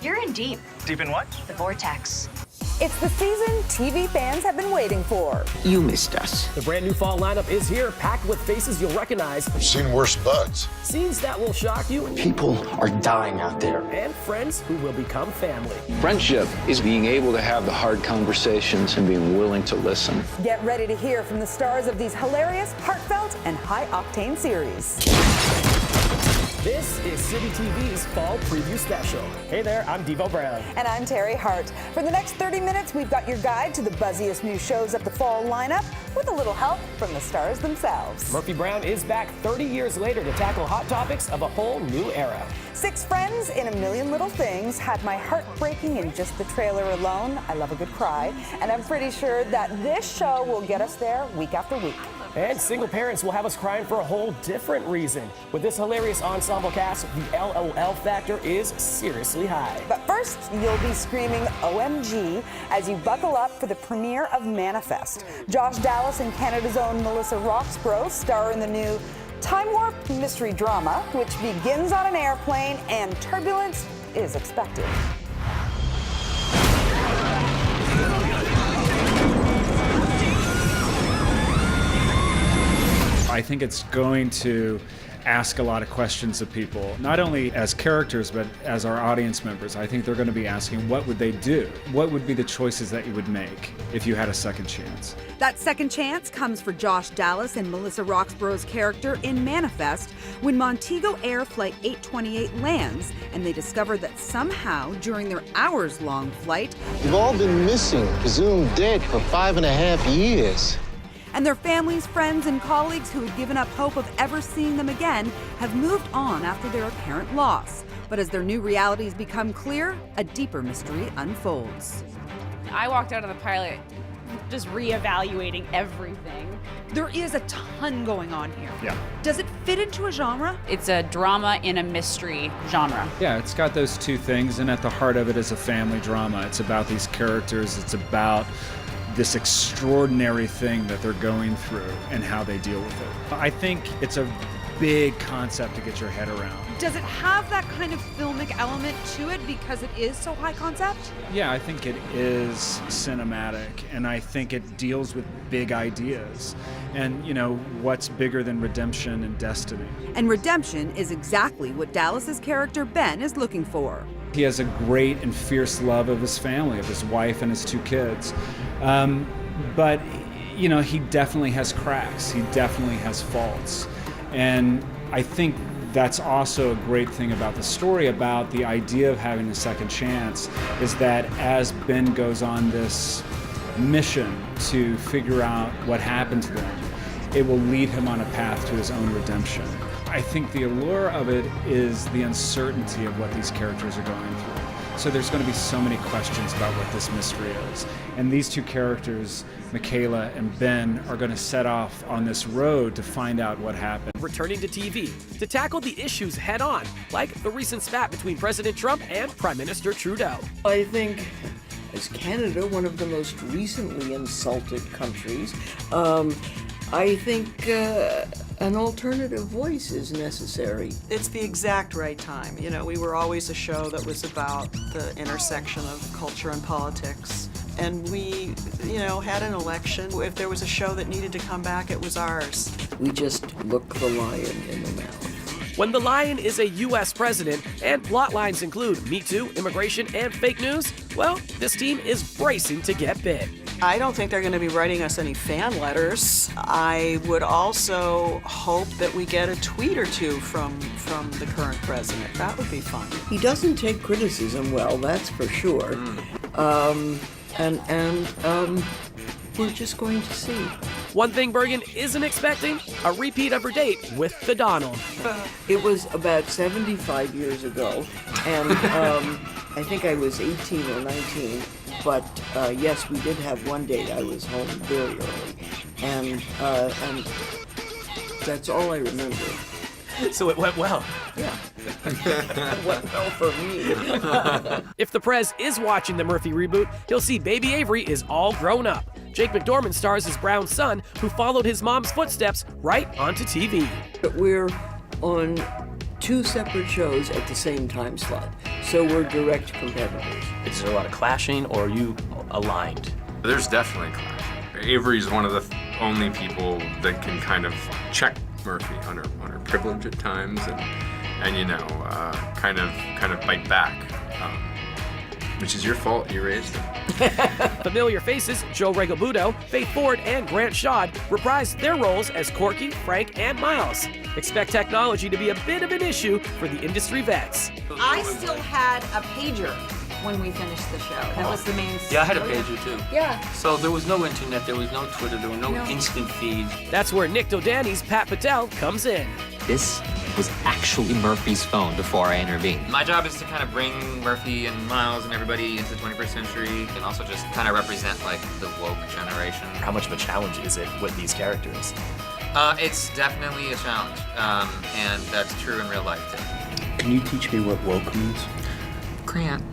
You're in deep. Deep in what? The vortex. It's the season TV fans have been waiting for. You missed us. The brand new fall lineup is here, packed with faces you'll recognize. I've seen worse bugs. Scenes that will shock you. People are dying out there. And friends who will become family. Friendship is being able to have the hard conversations and being willing to listen. Get ready to hear from the stars of these hilarious, heartfelt, and high-octane series. This is City TV's Fall Preview Special. Hey there, I'm Devo Brown. And I'm Terry Hart. For the next 30 minutes, we've got your guide to the buzziest new shows of the fall lineup with a little help from the stars themselves. Murphy Brown is back 30 years later to tackle hot topics of a whole new era. 6 Friends in a Million Little Things had my heart breaking in just the trailer alone. I love a good cry. And I'm pretty sure that this show will get us there week after week. And single parents will have us crying for a whole different reason. With this hilarious ensemble cast, the LOL factor is seriously high. But first, you'll be screaming OMG as you buckle up for the premiere of Manifest. Josh Dallas and Canada's own Melissa Roxburgh star in the new time warp mystery drama, which begins on an airplane and turbulence is expected. I think it's going to ask a lot of questions of people, not only as characters, but as our audience members. I think they're going to be asking, what would they do? What would be the choices that you would make if you had a second chance? That second chance comes for Josh Dallas and Melissa Roxburgh's character in Manifest when Montego Air Flight 828 lands and they discover that somehow during their hours-long flight, we've all been missing, presumed dead for 5.5 years. And their families, friends, and colleagues who had given up hope of ever seeing them again have moved on after their apparent loss. But as their new realities become clear, a deeper mystery unfolds. I walked out of the pilot just reevaluating everything. There is a ton going on here. Yeah. Does it fit into a genre? It's a drama in a mystery genre. Yeah, it's got those two things, and at the heart of it is a family drama. It's about these characters. It's about this extraordinary thing that they're going through and how they deal with it. I think it's a big concept to get your head around. Does it have that kind of filmic element to it because it is so high concept? Yeah, I think it is cinematic, and I think it deals with big ideas. And, you know, what's bigger than redemption and destiny? And redemption is exactly what Dallas's character Ben is looking for. He has a great and fierce love of his family, of his wife and his 2 kids. But, you know, he definitely has cracks. He definitely has faults. And I think that's also a great thing about the story, about the idea of having a second chance, is that as Ben goes on this mission to figure out what happened to them, it will lead him on a path to his own redemption. I think the allure of it is the uncertainty of what these characters are going through. So there's going to be so many questions about what this mystery is. And these 2 characters, Michaela and Ben, are going to set off on this road to find out what happened. Returning to TV to tackle the issues head on, like the recent spat between President Trump and Prime Minister Trudeau. I think, as Canada, one of the most recently insulted countries, I think an alternative voice is necessary. It's the exact right time. You know, we were always a show that was about the intersection of culture and politics. And we, you know, had an election. If there was a show that needed to come back, it was ours. We just look the lion in the mouth. When the lion is a U.S. president and plot lines include Me Too, immigration, and fake news, well, this team is bracing to get bit. I don't think they're going to be writing us any fan letters. I would also hope that we get a tweet or 2 from the current president. That would be fun. He doesn't take criticism well, that's for sure. We're just going to see. One thing Bergen isn't expecting, a repeat of her date with the Donald. It was about 75 years ago, and I think I was 18 or 19. But yes, we did have one date. I was home very early, and that's all I remember. So it went well. Yeah, it went well for me. If the Prez is watching the Murphy reboot, he'll see Baby Avery is all grown up. Jake McDormand stars as Brown's son, who followed his mom's footsteps right onto TV. We're on 2 separate shows at the same time slot. So we're direct competitors. Is there a lot of clashing, or are you aligned? There's definitely clash. Avery's one of the only people that can kind of check Murphy on her privilege at times, and you know, kind of bite back, which is your fault. You raised him. Familiar faces Joe Regalbuto, Faith Ford, and Grant Shad reprised their roles as Corky, Frank, and Miles. Expect technology to be a bit of an issue for the industry vets. I still had a pager when we finished the show. That was the main. Yeah, I had a pager too. Yeah. So there was no internet, there was no Twitter, there were no instant feed. That's where Nick Dodani's Pat Patel comes in. This was actually Murphy's phone before I intervened. My job is to kind of bring Murphy and Miles and everybody into the 21st century, and also just kind of represent like the woke generation. How much of a challenge is it with these characters? It's definitely a challenge, and that's true in real life too. Can you teach me what woke means? Grant.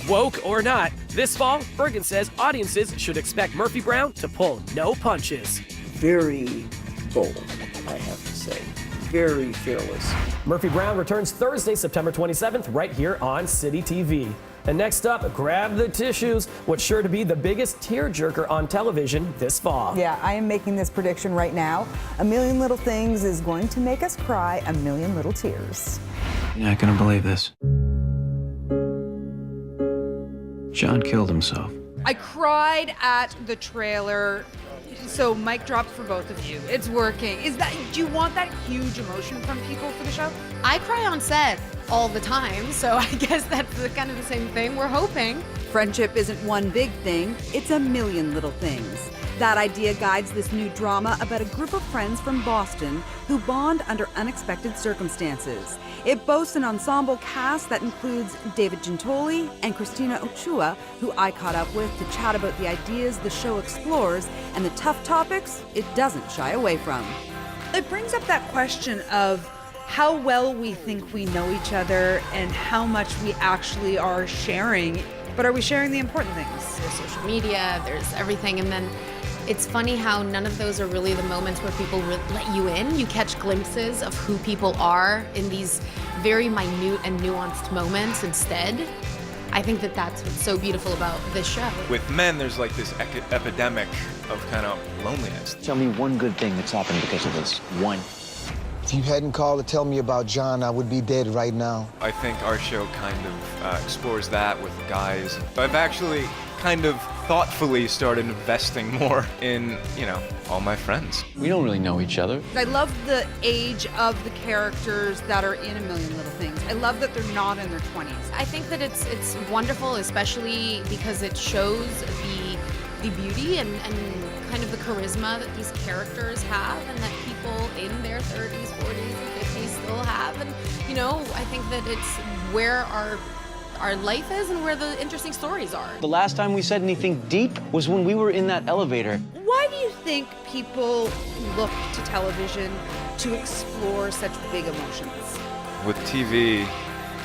Woke or not, this fall, Bergen says audiences should expect Murphy Brown to pull no punches. Very bold, I have to say. Very fearless. Murphy Brown returns Thursday, September 27th, right here on City TV. And next up, grab the tissues. What's sure to be the biggest tearjerker on television this fall. Yeah, I am making this prediction right now. A Million Little Things is going to make us cry a million little tears. You're not gonna believe this. John killed himself. I cried at the trailer. So mic drop for both of you. It's working. Do you want that huge emotion from people for the show? I cry on set all the time, so I guess that's kind of the same thing. We're hoping. Friendship isn't one big thing, it's a million little things. That idea guides this new drama about a group of friends from Boston who bond under unexpected circumstances. It boasts an ensemble cast that includes David Gintoli and Christina Ochoa, who I caught up with to chat about the ideas the show explores and the tough topics it doesn't shy away from. It brings up that question of how well we think we know each other and how much we actually are sharing. But are we sharing the important things? There's social media, there's everything, and then it's funny how none of those are really the moments where people let you in. You catch glimpses of who people are in these very minute and nuanced moments instead. I think that that's what's so beautiful about this show. With men, there's like this epidemic of kind of loneliness. Tell me one good thing that's happened because of this. One. If you hadn't called to tell me about John, I would be dead right now. I think our show kind of explores that with guys. I've actually kind of thoughtfully started investing more in, you know, all my friends. We don't really know each other. I love the age of the characters that are in A Million Little Things. I love that they're not in their 20s. I think that it's wonderful, especially because it shows the beauty and kind of the charisma that these characters have and that people in their 30s, 40s, and 50s still have. And, you know, I think that it's where our life is and where the interesting stories are. The last time we said anything deep was when we were in that elevator. Why do you think people look to television to explore such big emotions? With TV,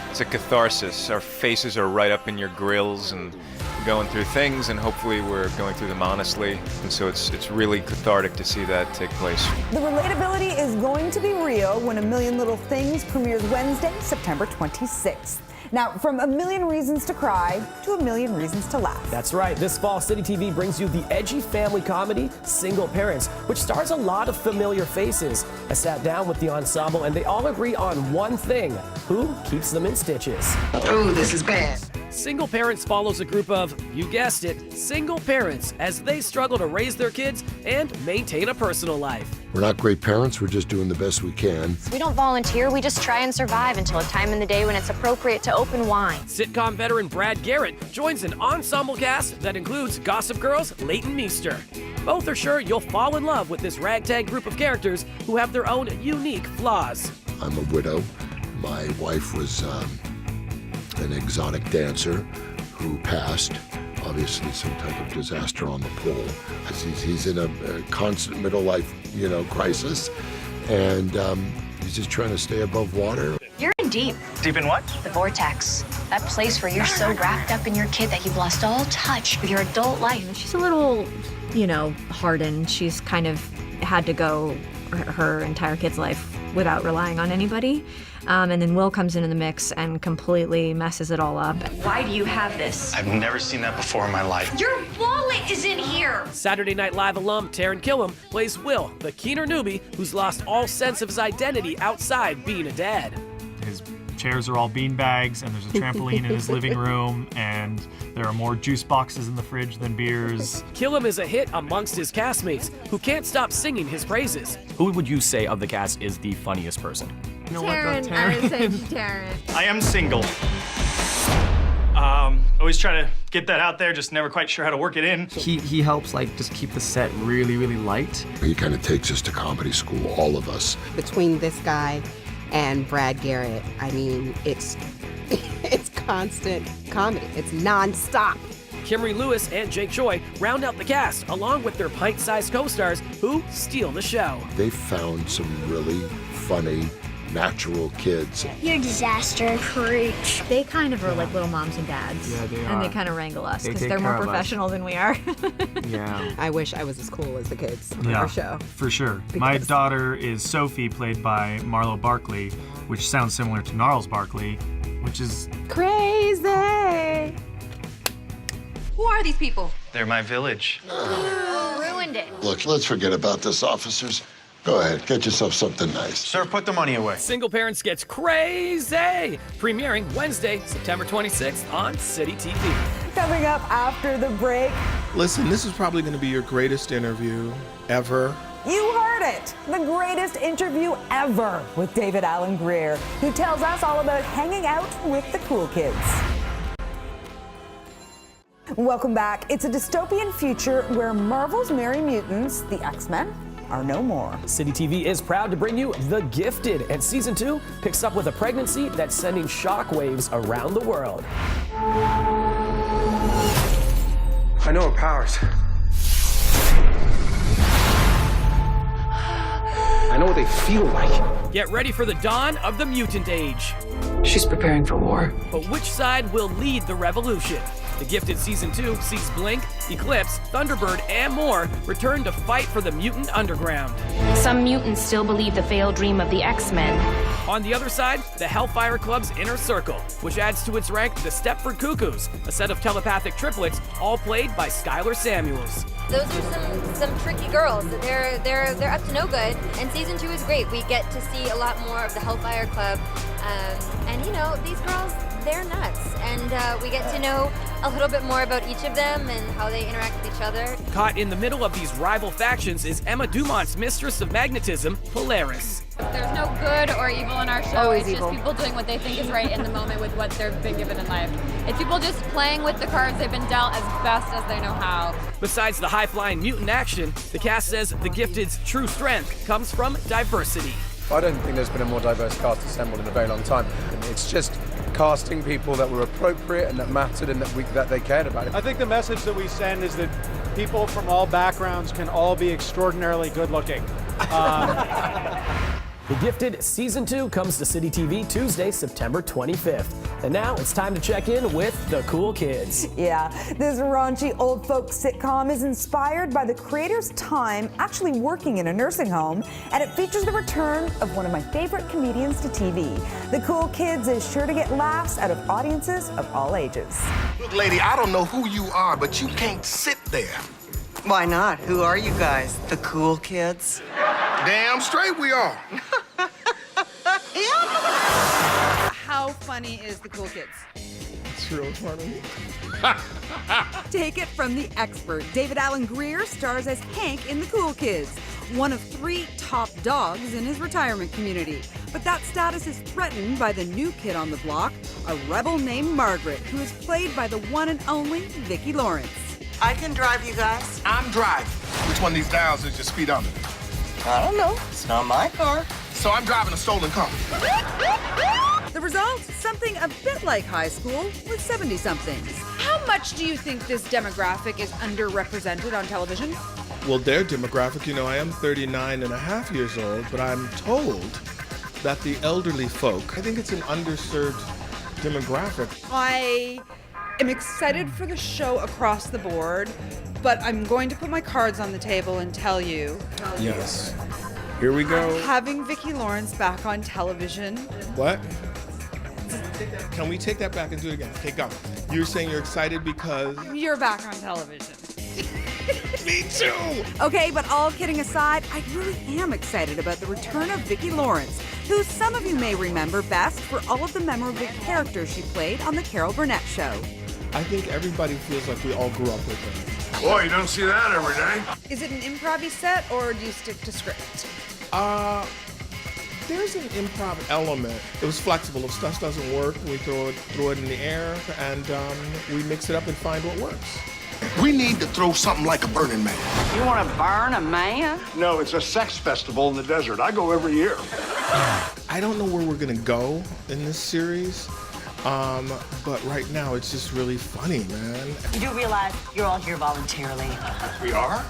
it's a catharsis. Our faces are right up in your grills and we're going through things, and hopefully we're going through them honestly. And so it's really cathartic to see that take place. The relatability is going to be real when A Million Little Things premieres Wednesday, September 26th. Now, from a million reasons to cry to a million reasons to laugh. That's right. This fall, City TV brings you the edgy family comedy, Single Parents, which stars a lot of familiar faces. I sat down with the ensemble, and they all agree on one thing: who keeps them in stitches. Oh, this is bad. Single Parents follows a group of, you guessed it, single parents as they struggle to raise their kids and maintain a personal life. We're not great parents, we're just doing the best we can. We don't volunteer, we just try and survive until a time in the day when it's appropriate to open wine. Sitcom veteran Brad Garrett joins an ensemble cast that includes Gossip Girl's Leighton Meester. Both are sure you'll fall in love with this ragtag group of characters who have their own unique flaws. I'm a widow. My wife was an exotic dancer who passed. Obviously some type of disaster on the pole. He's in a constant middle life, crisis, and he's just trying to stay above water. You're in deep. Deep in what? The vortex. That place where you're so wrapped up in your kid that you've lost all touch with your adult life. She's a little, hardened. She's kind of had to go her entire kid's life without relying on anybody. And then Will comes into the mix and completely messes it all up. Why do you have this? I've never seen that before in my life. Your wallet is in here! Saturday Night Live alum Taron Killam plays Will, the keener newbie who's lost all sense of his identity outside being a dad. His chairs are all beanbags, and there's a trampoline in his living room, and there are more juice boxes in the fridge than beers. Killam is a hit amongst his castmates who can't stop singing his praises. Who would you say of the cast is the funniest person? You know Taron, I would say Taron. I am single. Always try to get that out there, just never quite sure how to work it in. He helps just keep the set really, really light. He kind of takes us to comedy school, all of us. Between this guy and Brad Garrett, I mean, it's constant comedy. It's nonstop. Kimberly Lewis and Jake Choi round out the cast, along with their pint-sized co-stars who steal the show. They found some really funny, natural kids. You're a disaster. Preach. They kind of are like little moms and dads. Yeah, they And are. they kind of wrangle us They because take they're care more of us. professional than we are. Yeah. I wish I was as cool as the kids on Yeah, our show. for sure. My daughter is Sophie, played by Marlo Barkley, which sounds similar to Gnarls Barkley, which is Crazy! Who are these people? They're my village. Ruined it. Look, let's forget about this, officers. Go ahead, get yourself something nice. Sir, put the money away. Single Parents Gets Crazy, premiering Wednesday, September 26th on City TV. Coming up after the break, Listen, this is probably going to be your greatest interview ever. you heard it, the greatest interview ever with David Alan Grier, who tells us all about hanging out with the cool kids. Welcome back. It's a dystopian future where Marvel's Merry Mutants, the X-Men, are no more. City TV is proud to bring you The Gifted, and season 2 picks up with a pregnancy that's sending shockwaves around the world. I know her powers. I know what they feel like. Get ready for the dawn of the mutant age. She's preparing for war. But which side will lead the revolution? The Gifted Season 2 sees Blink, Eclipse, Thunderbird, and more return to fight for the mutant underground. Some mutants still believe the failed dream of the X-Men. On the other side, the Hellfire Club's Inner Circle, which adds to its rank the Stepford Cuckoos, a set of telepathic triplets, all played by Skylar Samuels. Those are some tricky girls. They're up to no good. And season 2 is great. We get to see a lot more of the Hellfire Club. And you know, these girls, they're nuts. And we get to know a little bit more about each of them and how they interact with each other. Caught in the middle of these rival factions is Emma Dumont's mistress of magnetism, Polaris. There's no good or evil in our show. Always It's evil. just people doing what they think is right in the moment with what they've been given in life. It's people just playing with the cards they've been dealt as best as they know how. Besides the high-flying mutant action, the cast says The Gifted's true strength comes from diversity. I don't think there's been a more diverse cast assembled in a very long time. And it's just casting people that were appropriate and that mattered and that they cared about. I think the message that we send is that people from all backgrounds can all be extraordinarily good looking. The Gifted Season 2 comes to City TV Tuesday, September 25th. And now it's time to check in with the cool kids. Yeah, this raunchy old folk sitcom is inspired by the creator's time actually working in a nursing home, and it features the return of one of my favorite comedians to TV. The Cool Kids is sure to get laughs out of audiences of all ages. Look, lady, I don't know who you are, but you can't sit there. Why not? Who are you guys? The cool kids? Damn straight we are. How funny is the Cool Kids? It's real funny. Take it from the expert. David Alan Grier stars as Hank in The Cool Kids, one of 3 top dogs in his retirement community. But that status is threatened by the new kid on the block, a rebel named Margaret, who is played by the one and only Vicki Lawrence. I can drive you guys. I'm driving. Which one of these dials is your speedometer? I don't know. It's not my car. So I'm driving a stolen car. The result? Something a bit like high school with 70-somethings. How much do you think this demographic is underrepresented on television? Well, their demographic, you know, I am 39 and a half years old, but I'm told that the elderly folk, I think it's an underserved demographic. I am excited for the show across the board, but I'm going to put my cards on the table and tell you. Yes. Here we go. Having Vicki Lawrence back on television. What? Can we take that back and do it again? Okay, go. You're saying you're excited because... You're back on television. Me too! Okay, but all kidding aside, I really am excited about the return of Vicki Lawrence, who some of you may remember best for all of the memorable characters she played on The Carol Burnett Show. I think everybody feels like we all grew up with her. Boy, you don't see that every day. Is it an improv set or do you stick to script? There's an improv element. It was flexible. If stuff doesn't work, we throw it in the air and we mix it up and find what works. We need to throw something like a Burning Man. You want to burn a man? No, it's a sex festival in the desert. I go every year. I don't know where we're gonna go in this series, but right now it's just really funny, man. You do realize you're all here voluntarily. We are?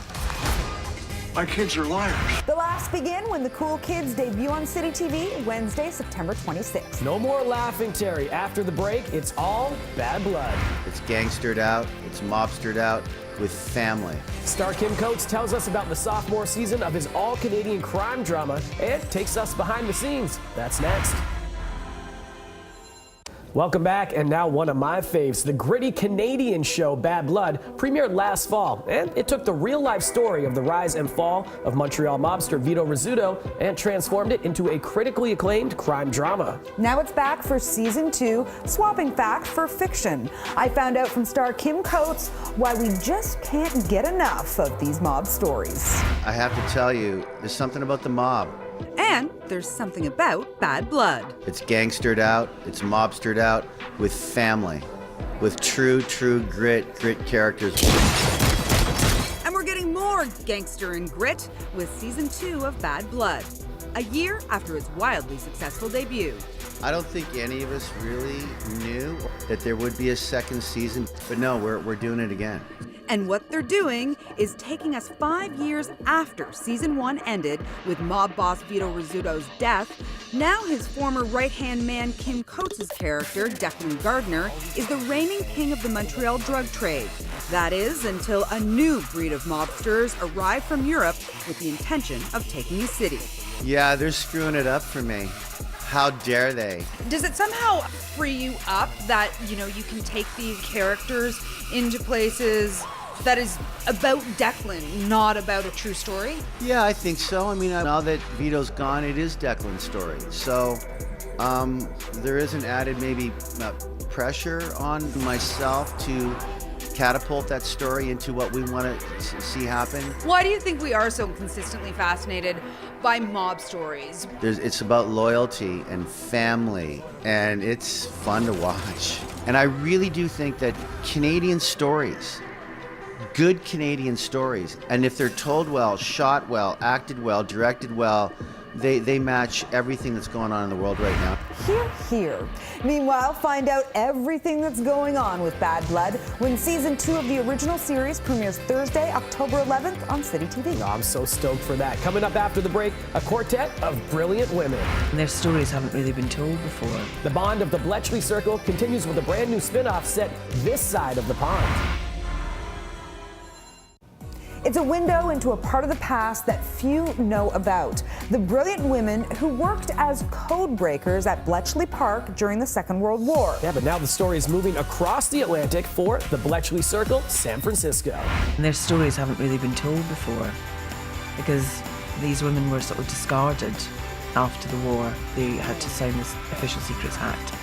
My kids are liars. The laughs begin when the Cool Kids debut on City TV Wednesday, September 26th. No more laughing, Terry. After the break, it's all Bad Blood. It's gangstered out, it's mobstered out with family. Star Kim Coates tells us about the sophomore season of his all-Canadian crime drama and takes us behind the scenes. That's next. Welcome back, and now one of my faves, the gritty Canadian show Bad Blood premiered last fall, and it took the real-life story of the rise and fall of Montreal mobster Vito Rizzuto and transformed it into a critically acclaimed crime drama. Now it's back for season 2, swapping fact for fiction. I found out from star Kim Coates why we just can't get enough of these mob stories. I have to tell you, there's something about the mob. And there's something about Bad Blood. It's gangstered out, it's mobstered out with family, with true grit characters. And we're getting more gangster and grit with season 2 of Bad Blood, a year after its wildly successful debut. I don't think any of us really knew that there would be a second season, but no, we're doing it again. And what they're doing is taking us 5 years after season 1 ended with mob boss Vito Rizzuto's death. Now his former right-hand man Kim Coates' character, Declan Gardner, is the reigning king of the Montreal drug trade. That is, until a new breed of mobsters arrive from Europe with the intention of taking the city. Yeah, they're screwing it up for me. How dare they? Does it somehow free you up that, you can take these characters into places that is about Declan, not about a true story? Yeah, I think so. I mean, now that Vito's gone, it is Declan's story. So there is an added maybe pressure on myself to catapult that story into what we want to see happen. Why do you think we are so consistently fascinated by mob stories? It's about loyalty and family, and it's fun to watch. And I really do think that Canadian stories, good Canadian stories, and if they're told well, shot well, acted well, directed well, they match everything that's going on in the world right now. Here. Meanwhile, find out everything that's going on with Bad Blood when season 2 of the original series premieres Thursday, October 11th on City TV. Oh, I'm so stoked for that. Coming up after the break, a quartet of brilliant women. Their stories haven't really been told before. The bond of the Bletchley Circle continues with a brand new spin-off set this side of the pond. It's a window into a part of the past that few know about. The brilliant women who worked as code breakers at Bletchley Park during the Second World War. Yeah, but now the story is moving across the Atlantic for the Bletchley Circle, San Francisco. And their stories haven't really been told before because these women were sort of discarded after the war. They had to sign this Official Secrets Act.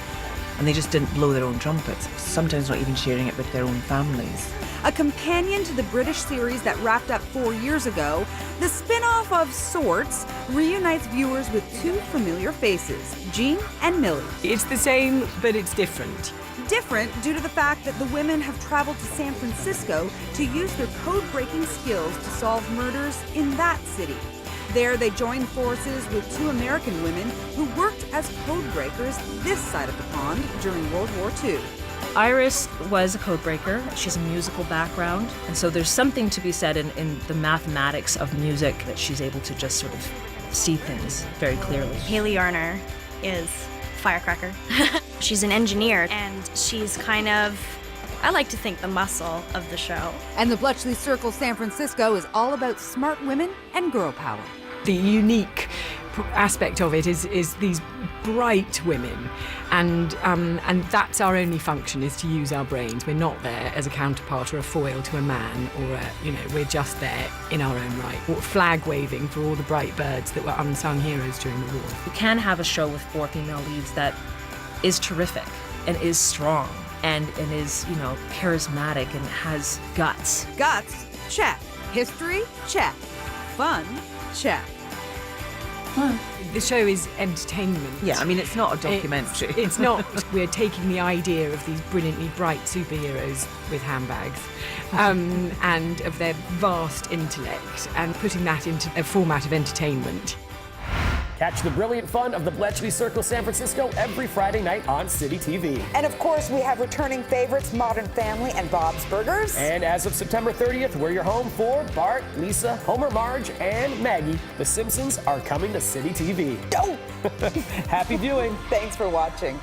And they just didn't blow their own trumpets, sometimes not even sharing it with their own families. A companion to the British series that wrapped up 4 years ago, the spin-off of sorts reunites viewers with 2 familiar faces, Jean and Millie. It's the same, but it's different. Different due to the fact that the women have traveled to San Francisco to use their code-breaking skills to solve murders in that city. There, they joined forces with 2 American women who worked as code breakers this side of the pond during World War II. Iris was a codebreaker. She has a musical background, and so there's something to be said in the mathematics of music that she's able to just sort of see things very clearly. Haley Yarner is firecracker. She's an engineer, and she's kind of, I like to think, the muscle of the show. And the Bletchley Circle San Francisco is all about smart women and girl power. The unique aspect of it is these bright women, and that's our only function, is to use our brains. We're not there as a counterpart or a foil to a man, or we're just there in our own right, or flag waving for all the bright birds that were unsung heroes during the war. You can have a show with 4 female leads that is terrific and is strong and is, charismatic and has guts. Guts, check. History, check. Fun, check. The show is entertainment. Yeah, I mean, it's not a documentary. It's not. We're taking the idea of these brilliantly bright superheroes with handbags and of their vast intellect and putting that into a format of entertainment. Catch the brilliant fun of the Bletchley Circle San Francisco every Friday night on City TV. And of course, we have returning favorites Modern Family and Bob's Burgers. And as of September 30th, we're your home for Bart, Lisa, Homer, Marge, and Maggie. The Simpsons are coming to City TV. Oh! Happy viewing. Thanks for watching.